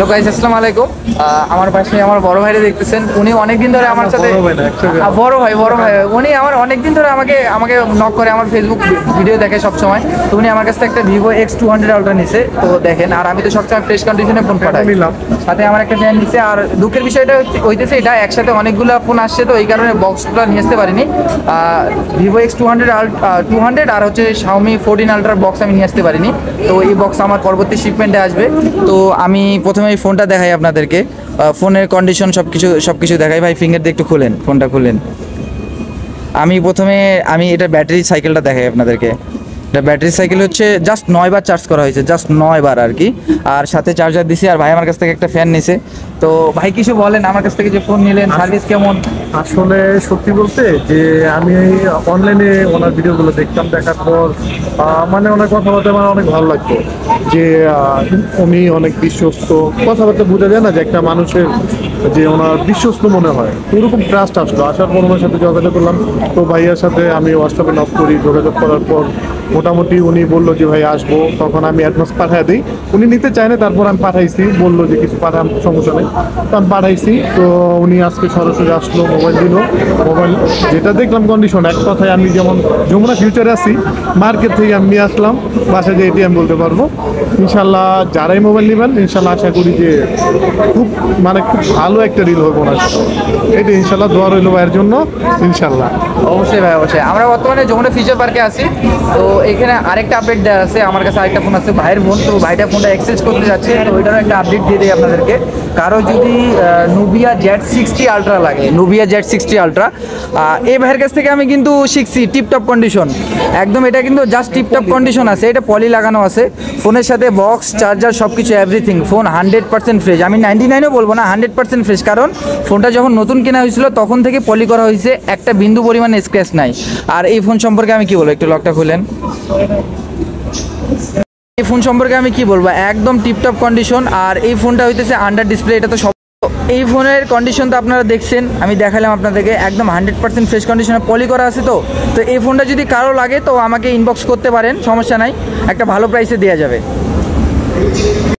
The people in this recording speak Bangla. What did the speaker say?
তো গাইস আসসালামু আলাইকুম। আমার পাশে আমার বড় ভাইরে দেখতেছেন, উনি অনেকদিন ধরে আমার সাথে বড় ভাই উনি আমার অনেকদিন ধরে আমাকে নক করে, আমার ফেসবুক ভিডিও দেখে সব সময়। তো উনি আমার কাছ থেকে একটা Vivo X200 Ultra নিছে। তো দেখেন, আর আমি তো সবসময় ফ্রেশ কন্ডিশনে ফোন পাঠাই, সাথে আমার একটা ফ্যান নিছে। আর দুঃখের বিষয়টা হইতেছে এটা একসাথে অনেকগুলো ফোন আসছে, তো এই কারণে বক্সটা নিয়ে আসতে পারিনি। Vivo X200 200 আর হচ্ছে Xiaomi 14 Ultra বক্স আমি নিয়ে আসতে পারিনি। তো এই বক্স আমার পরবর্তী শিপমেন্টে আসবে। তো আমি প্রথমে এই ফোনটা দেখাই আপনাদেরকে, ফোনের কন্ডিশন সবকিছু দেখাই। ভাই ফিঙ্গার দিয়ে একটু খুলেন, ফোনটা খুলেন। আমি এটা ব্যাটারি সাইকেলটা দেখাই আপনাদেরকে। এটা ব্যাটারি সাইকেল হচ্ছে জাস্ট 9 বার চার্জ করা হয়েছে, জাস্ট 9 বার আর কি। আর সাথে চার্জার দিছি। আর ভাই আমার কাছ থেকে একটা ফ্যান নিছে। তো ভাই কিছু বলেন, আমার কাছ থেকে যে ফোন নিলেন সার্ভিস কেমন? আসলে সত্যি বলতে যে আমি অনলাইনে ওনার ভিডিওগুলো দেখতাম, দেখার পর মানে ওনার কথাবার্তা আমার অনেক ভালো লাগতো। যে উনি অনেক বিশ্বস্ত, কথাবার্তা বোঝা যায় না যে একটা মানুষের যে ওনার বিশ্বস্ত মনে হয়, ওরকম ট্রাস্ট আসলো। আসার পর ওনার সাথে যোগাযোগ করলাম। তো ভাইয়ার সাথে আমি হোয়াটসঅ্যাপে নক করি, যোগাযোগ করার পর মোটামুটি উনি বললো যে ভাই আসবো, তখন আমি অ্যাডভান্স পাঠিয়ে দিই। উনি নিতে চায় না, তারপর আমি পাঠাইছি, বললো যে কিছু পাঠান, সমস্যা নেই। তো আমি পাঠাইছি। তো উনি আজকে সরাসরি আসলো, মোবাইল দিল। মোবাইল যেটা দেখলাম কন্ডিশন, এক কথায় আমি যেমন যমুনা ফিউচারে আছি, মার্কেট থেকে আমি নিয়ে আসলাম, বাসায় যে এটি আমি বলতে পারবো। ইনশাল্লাহ যারাই মোবাইল নেবেন, ইনশাল্লাহ আশা করি যে খুব ভালো একটা রিল হবে ওনার সাথে। এটা ইনশাল্লাহ দোয়া রইল ভাইয়ের জন্য, ইনশাল্লাহ। অবশ্যই ভাই, অবশ্যই। আমরা বর্তমানে যমুনা ফিউচার পার্কে আছি। তো এখানে আরেকটা আপডেট দেওয়া আছে, আমার কাছে আরেকটা ফোন আছে ভাইয়ের ফোন। তো ভাইটা ফোনটা এক্সচেঞ্জ করতে যাচ্ছে, তো ওইটারও একটা আপডেট দিয়ে দিই আপনাদেরকে। কারো যদি Nubia Z60 Ultra লাগে, Nubia Z60 Ultra, এই ভাইয়ের কাছ থেকে আমি কিন্তু শিখছি টিপটপ কন্ডিশন একদম। এটা কিন্তু জাস্ট টিপটপ কন্ডিশন আছে, এটা পলি লাগানো আছে ফোনের সাথে, বক্স চার্জার সব কিছু এভরিথিং। ফোন 100% ফ্রেশ, আমি 99ও বলবো না, 100% ফ্রেশ। কারণ ফোনটা যখন নতুন কেনা হয়েছিল তখন থেকে পলি করা হয়েছে, একটা বিন্দু পরিমাণে স্ক্র্যাচ নাই। আর এই ফোন সম্পর্কে আমি কি বলবো, একটু লকটা খুলেন। এই ফোন সম্পর্কে আমি কি বলবো, একদম টিপটপ কন্ডিশন। আর এই ফোনটা হইতেছে আন্ডার ডিসপ্লে, এটা তো সব। এই ফোনের কন্ডিশন তো আপনারা দেখছেন, আমি দেখালাম আপনাদেরকে, একদম 100% ফ্রেশ কন্ডিশনে পলি করা আছে। তো এই ফোনটা যদি কারো লাগে তো আমাকে ইনবক্স করতে পারেন, সমস্যা নাই, একটা ভালো প্রাইসে দেওয়া যাবে।